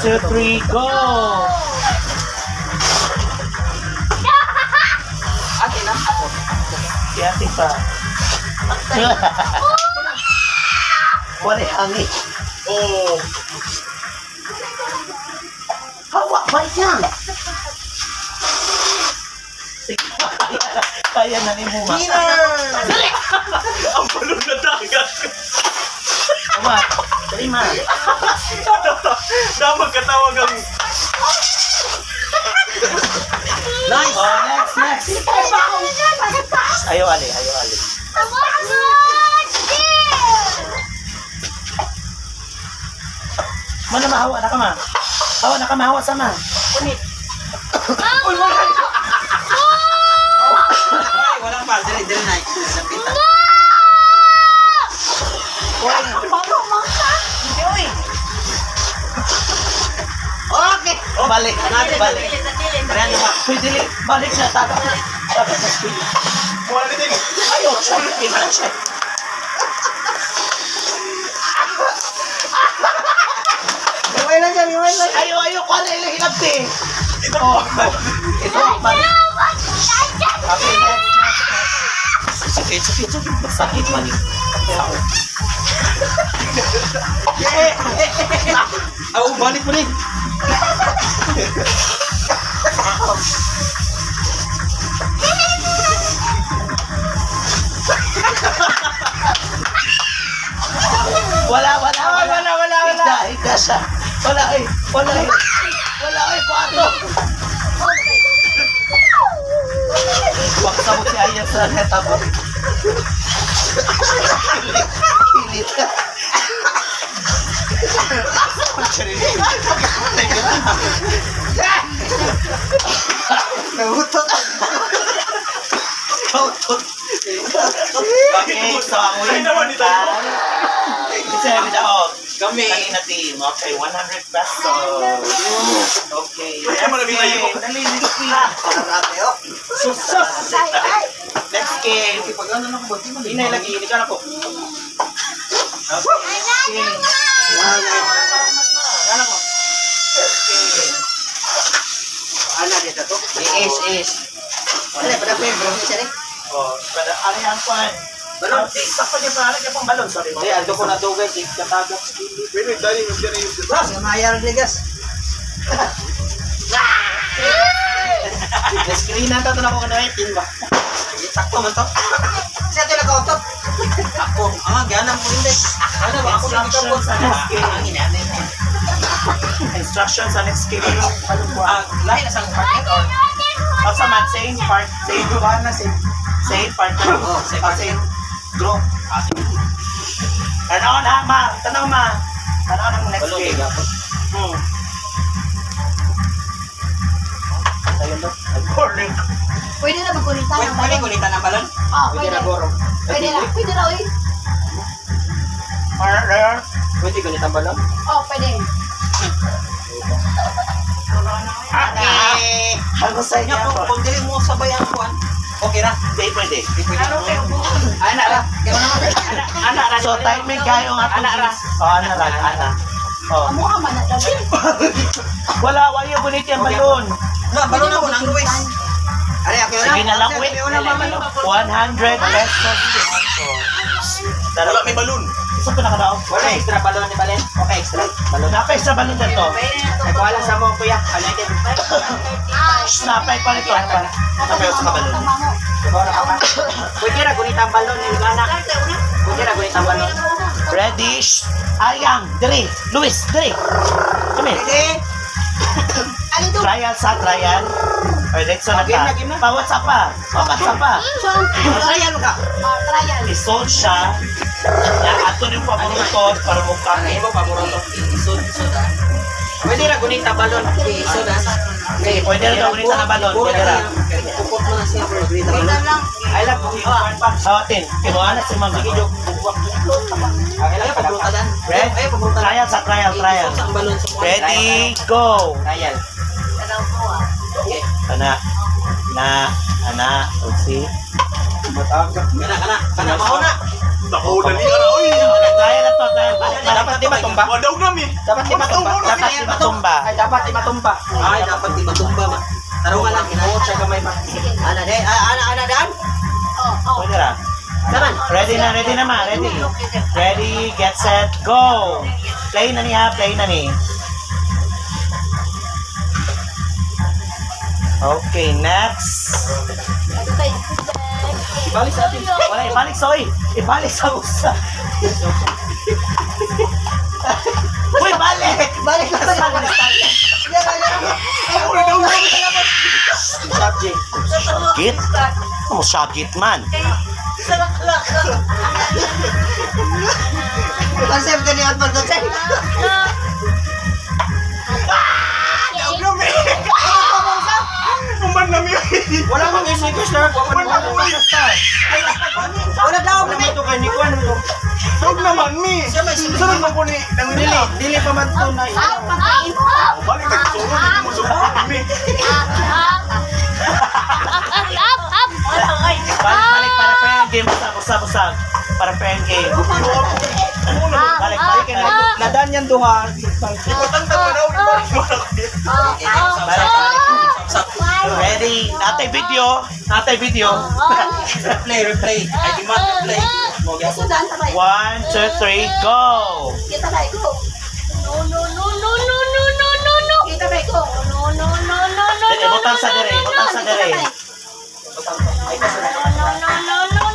2, 3, go! Ate na ako. Si ate pa. Wala hangin. Oh. Hawa ba yan? Sige, kaya na ni Muma. Ang balon na dagat. Muma, dali ma. Dapat katawag ang... Nice! Oh, next. Ayaw ali. Mana mahawa na ka ma? Hawa na ka mahawa sama. Kunit. Uy, wala. Ay, walang pa. Dili na. Sapitan. Okay. Oh, balik. Balik. Parang ba? Uy, dili. Balik na. Taga na speed. Wala na din. Ayaw, check. Ayaw, kung ano ilang hinabti. Ito, balik. Okay, next. Sakit. Sakit man yun. Balik mo rin. Wala. Higda siya. Wala, paano? Baksa mo si Aya sa neta mo. Pilit ka. Nahutot. Okay, so ang ulit naman. Sabi na, Kami. kanina team. Okay, 100 pesos. Okay. Ay, malapit na yun. Dali, next game. Susa. Next game. Pag-ano na ko ba? Inay lagi, hindi ka na po. Okay. Gana ko. Okay. Ana dito to? Is. Wala pa dapat bro siya rin. Oh, pada ano yan po? Balon. Sakto niya pa, niya pang balon. Sorry. Hindi, ando ko na to guys. Katagap. Pwede, dali mo dyan yung... Bro, mayar ligas. Screen na ito na ako kanawaitin ba? Sakto man to. Siya ito nakautot. Ako. Ganang mo rin guys. Ano ba? Ako lang ito po. Instructions sa next game. Instructions sa next game. Lahi na sa parket or? Sa man, same part. Same part. Same group. Tanaw na, ma. Tanaw ng next game. Boring. Pwede na magkulitan ng Pwede balon. kulitan ng balon? Pwede na, uy. Pwede kulitan ng balon? Pwede. Okay. Ano sa inyo? Kung dili mo sabayan ko, okay na? Hindi, pwede. Anak ra. Anak ra. So, timing kayo nga. Anak ra. Anak. Oh. Amo ka man na dabi. Wala, wayo gunit yung balon. No, balon na ko nang Luis. Ari, ako na. Sige na lang, wait. 100 pesos. Wala may balon. Isa pa nakadaog. Wala extra balon ni Balen. Okay, extra balon. Napa-extra balon na to. Ay, kuha lang sa mo, kuya. Alagay. Napay pa nito. Napay sa kabalon. Pwede ra gunit ang balon ni Lana. Pwede ra gunit ang balon. Ready? Ayang, dali. Luis, dali. Kami. Pwede. Ano to? Trial sa trial. Ay, let's na Game ka. na. Pawat sa pa. Trial ka. Trial. Isold siya. Ya, ato yung paborito para mukha Ano ni. mo paborito? Isod. Pwede ra gunit ang balon. Isod na. Okay, pwede rin gawin na balon. Pwede rin. Pupot mo na siya for gunit ang balon. lang. Ay lang kung Sawatin. Kinuha na si Ma'am. Ay lang pagruta dan. Red? Ay pagruta. Trial sa trial. Isod sa balon sa mo. Ready, go! Trial. Okay. Ana. Let's Kana mauna. Nakuha na niya na. Uy! Trial na to. Dapat di ba itong ba? Wadaw nami. Dapat di matumba. Dapat di matumba. Ay, dapat di matumba. Ay, dapat di matumba ba? Tarungan lang, kinaot siya gamay ba? Ana, de, ana, daan? Pwede ra. Daman. Ready na ma, ready. Ready, get set, go. Play na niya, play na ni. Okay, next. Ibalik sa atin. Wala, ibalik sa oy. Ibalik sa usa. Uy, balik! Balik na sa atin. Subject. Sakit? Ano sakit man? Concept ka ni Adman doon, sir. Kuman nami. Wala mong isip, sir. Wala daw, Naman to kay Nikuan mo. Dog naman mi. Sunod mo ko ni nang Dili pa man to na. Balik ka sunod hindi mo sunod mi. Balik para friend game. Usap. Para friend game. Balik ka na. Nadaan yan duha. Ipatang mo daw ibalik mo. Balik. Ready? Natay video. Replay. Ay, di mo replay. Sudan, tabay. 1, 2, 3, go! Kita ba ko? Kita ba ko? Butang sa dire.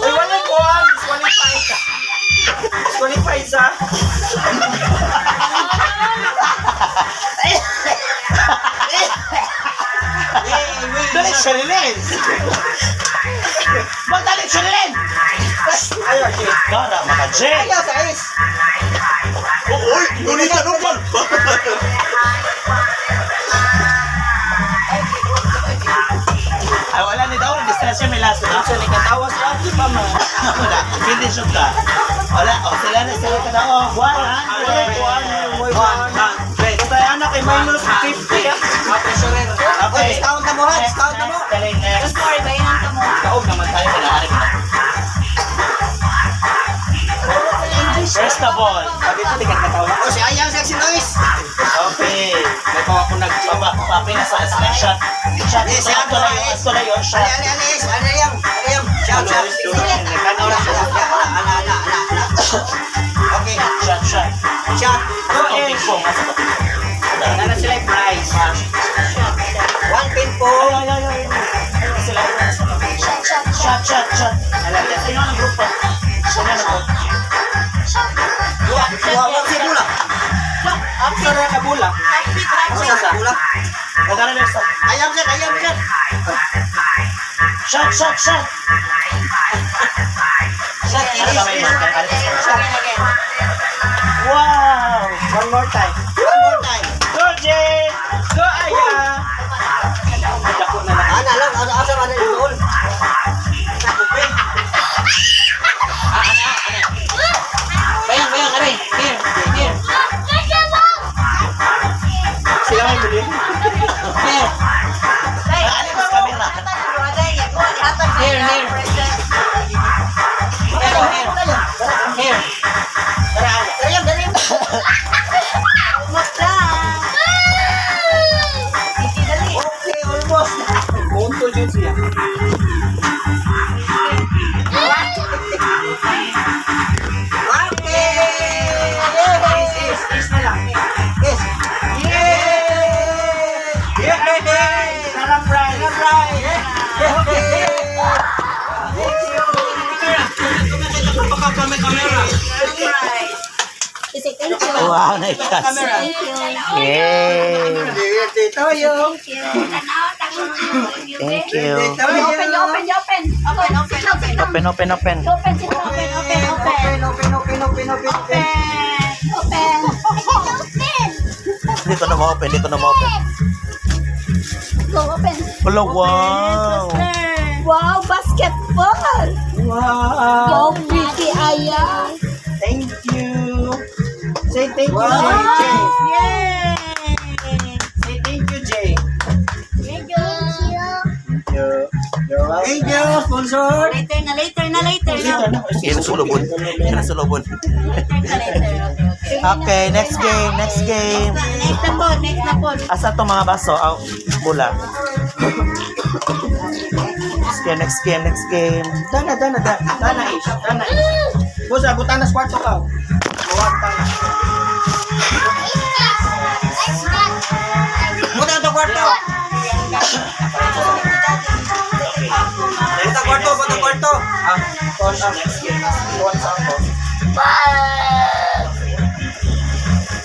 Uy, wala ko ah. Disqualified sa. Dali, Sherilyn! Magdali, Sherilyn! Ayaw, Jay. Gara, maka-J! Ayaw sa ice. Oy, ngunit ano pa? Ay, wala ni daw, distraction may last na. Actually, katawas lang. Di ba, ma? Wala, hindi shoot ka. Wala, sila ka na. 100! Kaya anak ay minus 50. Okay, discount na mo ha. Discount na mo. Galing, next. Sorry, bayanan ka mo. Kaog naman tayo sa lahat. First of all, Dito, di ka katawa. O, si Ayang sexy noise. okay. May pawa ko Papi na sa shot. Shot, Yes, ito na yun, shot. Ayang. Shout. Okay, Shot. shot. Go Ito, in. ping-pong. Nana sila yung prize. One pin po. Ay. Sila. Shot. Sino ang grupo? Sino ang grupo? Dua si Bula. After na Bula. Asa sa Bula? Magkano na stop? Ayam sir. Shot. Shot. Ano ba may marker? Wow! One more time. Go, Jay! Go Aya. Ana lang, asa man yung goal. Bayang, aray. Here. Sila may buli. Here. Alis camera. Here. Dali. Okay, almost. Punto dyan siya. Yes na lang. Yes. Sarap fry. Okay. Thank you. Wow, naikas. Thank you. Yay! Dito yung. Thank you. Open. Dito na ma-open. Hello, wow! Wow, basketball! Wow. Go, pretty Aya! Thank you. Say thank you, Wow. Jay. Yay! Say thank you, Jay. Thank you! You're welcome. Thank you, sponsor. Later na, later na, later na. Yan ang sulubon. Yan ang sulubon. Okay, next game, next game. Next na po, next na po. Asa to mga baso? Oh, bula. Next game, next game. Dana ish. Boss, abutan na sa kwarto ka. Mawag pa na. Buta sa kwarto. Buta kwarto. Ah, Next game.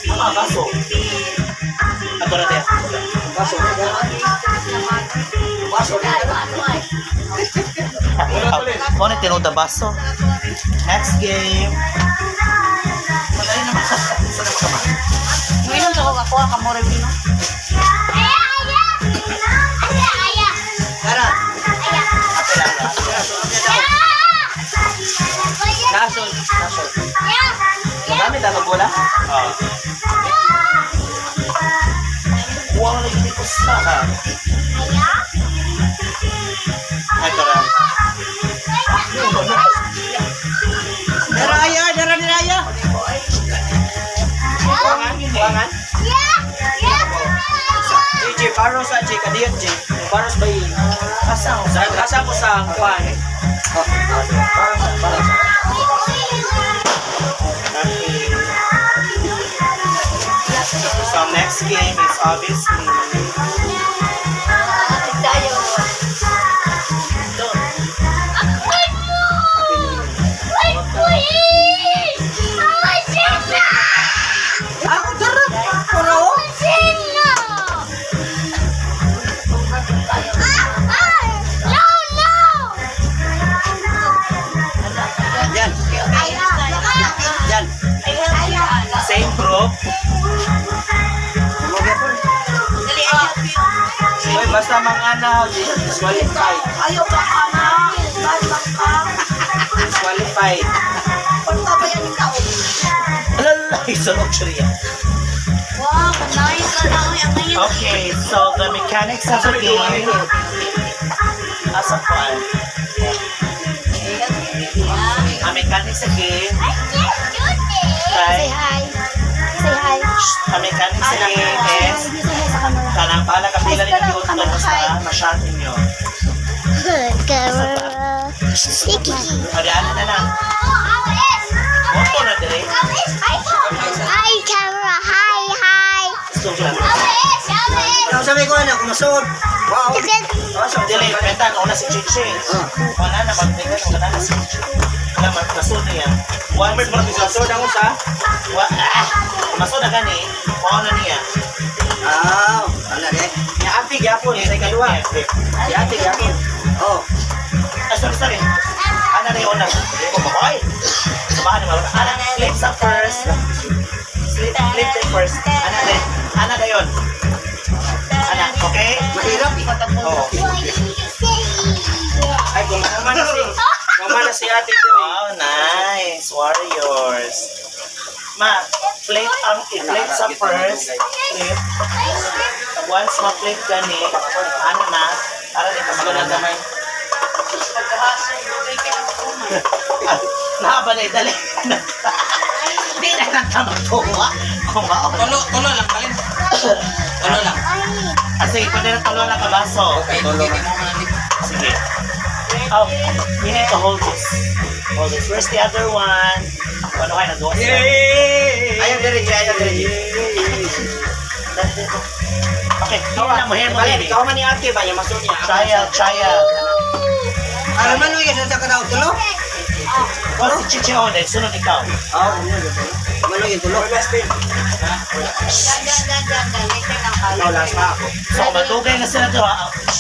Mga baso. Ato na din. Kung ano tinuda baso. Next game. Madali naman. Saan naman ka ba? Ngayon sa ako ka mo rin no. Tara. Nasol. Madami tayo bola? Oo. Wow, nagiging ko sa ha. Ito na. Dara nilaya. Buangan. JJ Paros sa J kadiyot J. Paros ba yi? Asa ko sa kuan. Paros. So next game is obviously Ako dara. Puro. Yan. Yan. same group. Hoy, basta manganaw, disqualified. Ayaw ka ka na. Basta ka. Disqualified. Punta ba yan yung taon? Alalay, sulok siya. Wow, nice ka na. Ang ngayon. Okay, so the mechanics of the game. Asa po ay? Ang mechanics of the game. Say Okay. hi. Say hi. Ang mechanics of the game is Say hi sa camera. kanang pala kapila ni Dios na basta masyado nyo. Camera. Pag-ano na lang. Moto na dire. Hi, camera. Hi, hi. Gusto ko lang. Ang sabi ko na, kumasod. Wow. Dili, penta na una si Chichi. Wala na, pag-tingnan ko na si Chichi. Wala, masod niya. Once, Kumasod ang usa. masod na gani, pao na niya. Ah, ano rin? Yung ate gyapon, sa ikaduha. Si ate gyapon. Oh. Sorry. Ana na yung una. Ko baboy. Sabahan naman. Ana, flip sa first. Flip the first. Ana na yun. Ana, okay? Mahirap. Oo. Ay, kung mama na si ate. Wow, nice. Warriors. Ma, flip sa first. Flip. Once ma-flip gani, ano na, para di ka magandamay. Nabanay dali. Hindi na nagtamatuwa. Kung maon. Tulo lang, kalin. Tulo lang. Sige, pwede na tulo lang kabaso. Okay, tulo lang. Sige. Oh, you need to hold this. Hold this. Where's the other one? Ano kayo nagawa sila? Ayaw diretso, ayaw diretso. Okay, hindi lang mo. Here mo, baby. Ikaw man ni ate ba? Yung masod niya. Trial. Alam mo nung isa sa kanaw, tulo? Well, si Chichi on it. Sunod ikaw. Oo, malo yung tulo. Last pa ako. So, matugay na sila doon.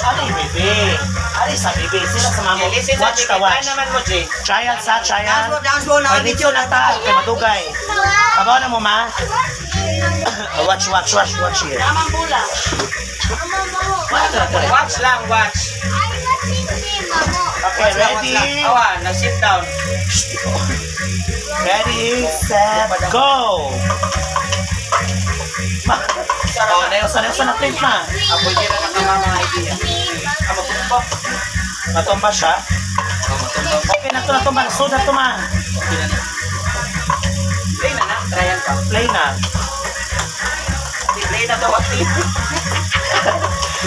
Ano yung bebe? Ano sa bebe? Sila sa mga watch ka watch. naman mo, Jay. Trial sa trial. Dance mo na. Ay, dito na ta. Kay matugay. Tabaw na mo, ma. Watch here. Tamang bula. Watch lang, watch. Okay, ready? Awa, na-sit down. Ready, set, go! Oh, nayosa na print na. Ako hindi na nakamama idea. Ako po. Matumba siya. Okay na ito, natumba. Suda ito man. Play na na. Trial ka. Play na. Play na daw.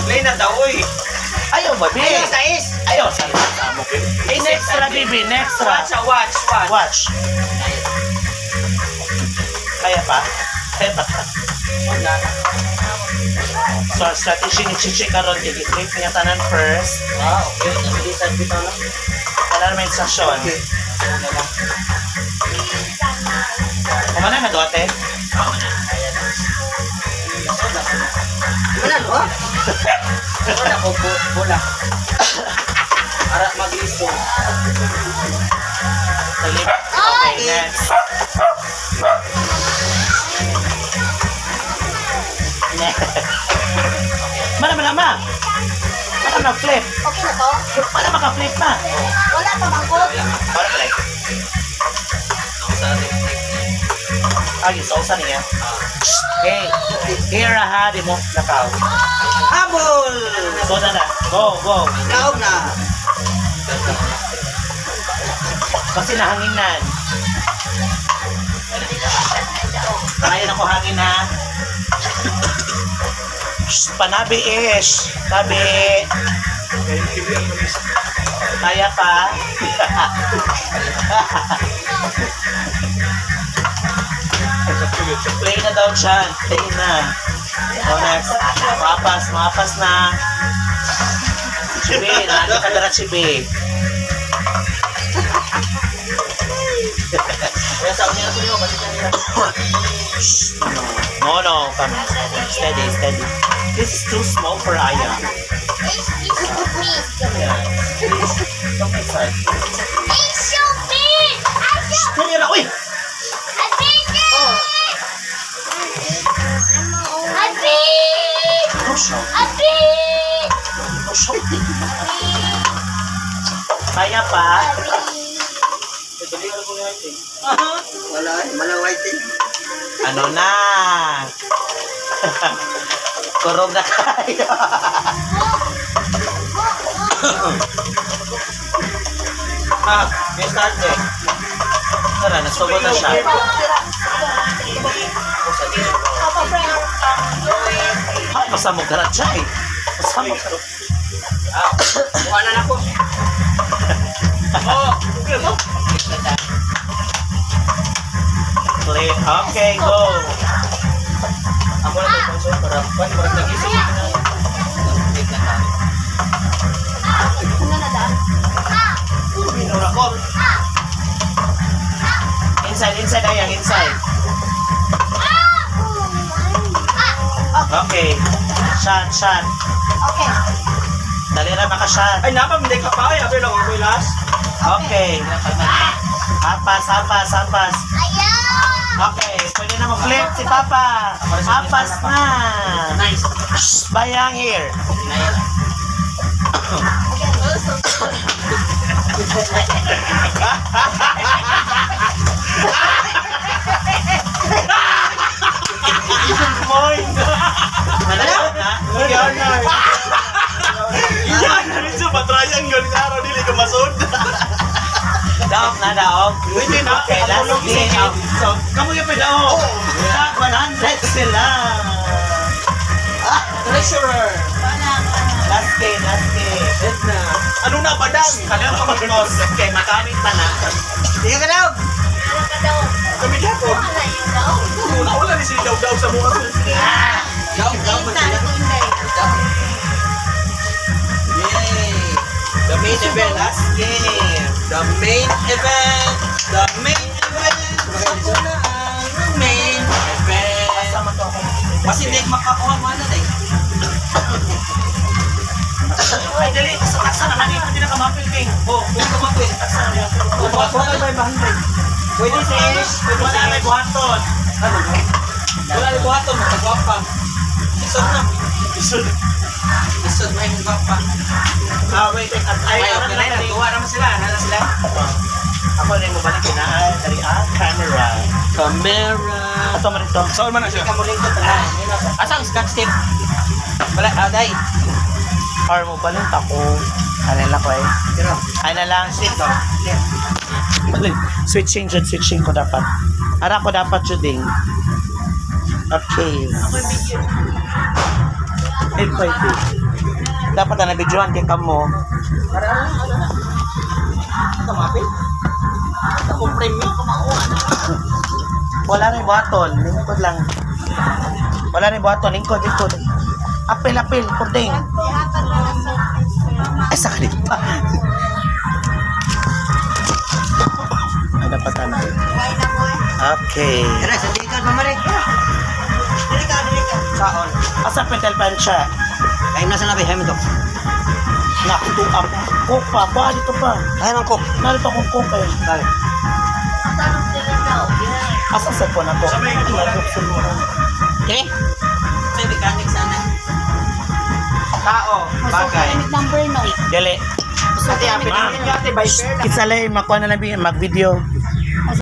Play na daw, uy. Ayaw ba, Bi? Ayaw, sais. Ayaw, sa next ra, Bibi. Next ra. Watch. Watch. Kaya pa? Kaya pa? So, ang strategy ni Chichi karon i-flip niya tanan first. Ah, okay. Nabilisan dito lang. Wala naman instruction. Kumana na dote? Wala, no? Wala ko, bola. Para maglisto. Talip. Okay, next. Mana ma? Mana na-flip? Okay na to? Mana maka-flip na? Wala pa bangkot? Para pala. Ay, sausa niya. Hey, here ha, di mo nakaw. Habol! So na. Go. Ikaw na. Kasi nahanginan. Kaya na ko hangin ha. Shh, panabi ish. Tabi. Kaya pa. Play na daw siya. Play na. So next. Mapas na. Chibi, nani ka dara Chibi. Kaya sa unin ako niyo, kasi kanina. No. Come. Steady. This is too small for Aya. Yeah. Please, don't make sense. It's so big! Kaya na, uy! I think I big! No shout. I big! No shout. Kaya pa. Wala, waiting. Ano na? Kurog na kayo. May start eh. Tara, nasugod na siya. Papa friend. Ay, masamog ka na siya eh. Masamog ka. Buka na ako. Oh, Play. Okay, go. ako na ito sponsor para nag-isip na. Ano na da? Minura ko. Inside, ayang, inside. Okay. Shot. Okay. Dali na maka-shot. Ay, napamday ka pa. Ay, abay lang ako last. Okay. Hapas. Ayaw! Okay, pwede na mag-flip si Papa. Hapas na. Nice. Shh, bayang here. Moy. Malalaw na. Yan na. Yan na rin siya. Patrayang yun. Araw nili ka masod. Daog na. Pwede na. Okay, last game. So, kamu yung pwede. Tag 100 sila. Treasurer. Last game. Edna. Ano na ba dang? Kaya pa mag-nos. Okay, makamit pa na. Tingnan ka daw. Kami dapon. Wala ni sila daw sa mga to. Daw man sila. Yay! The main event. Last game. The main event. Ako na ang main event. Kasama to ako. Kasi hindi makakuha mo na eh. Ay, dali. Taksa naman eh. Hindi na kamapil, King. Oh, kung kumapit. Taksa na yun. Wala may bahanday. Pwede si Ish. Pwede Wala si may Ish. buhaton. Ano ba? Wala ni buhaton. Magkagwapa. Isod na. Isod na yung gwapa. Wait. Ay, Ay, okay na. Natuwa naman sila. Nana sila. Ako na yung mabalik na. Dari camera. Camera. Ito mo rito. Saan man na siya? Kamuling ko pala. Asang scotch tape? Wala, day. Or mo balint ako. Ano lang ko eh. Pero, Ay na lang. dito. Switching ko dapat. Ara ko dapat juding. Okay. Dapat na nabidyohan kay kamo. Ito, mapil. Ito, kung premium, kumakuha na. Wala rin buhaton. Lingkod lang. Wala rin buhaton. Lingkod. Apil. Puding. Ihatag na lang sa Ay, sa kalit pa. Ay, dapat na. Why na mo Okay. Tara, sa tingkad, mamari. Dili ka. Saon. Asa pentel pan siya? Kain na sa nabi, hay mo to. Nakuto ako. Coke pa. Baka dito pa. Hay man cook. Narito akong coke eh. Dali. Tanong sila daw. Asa sa po na po? Okay? May mechanic sana. Tao, bagay. Number no. Dili. Ate, apit Ma. namin yung ate, by fair lang. Kitsalay, makuha na lang mag-video.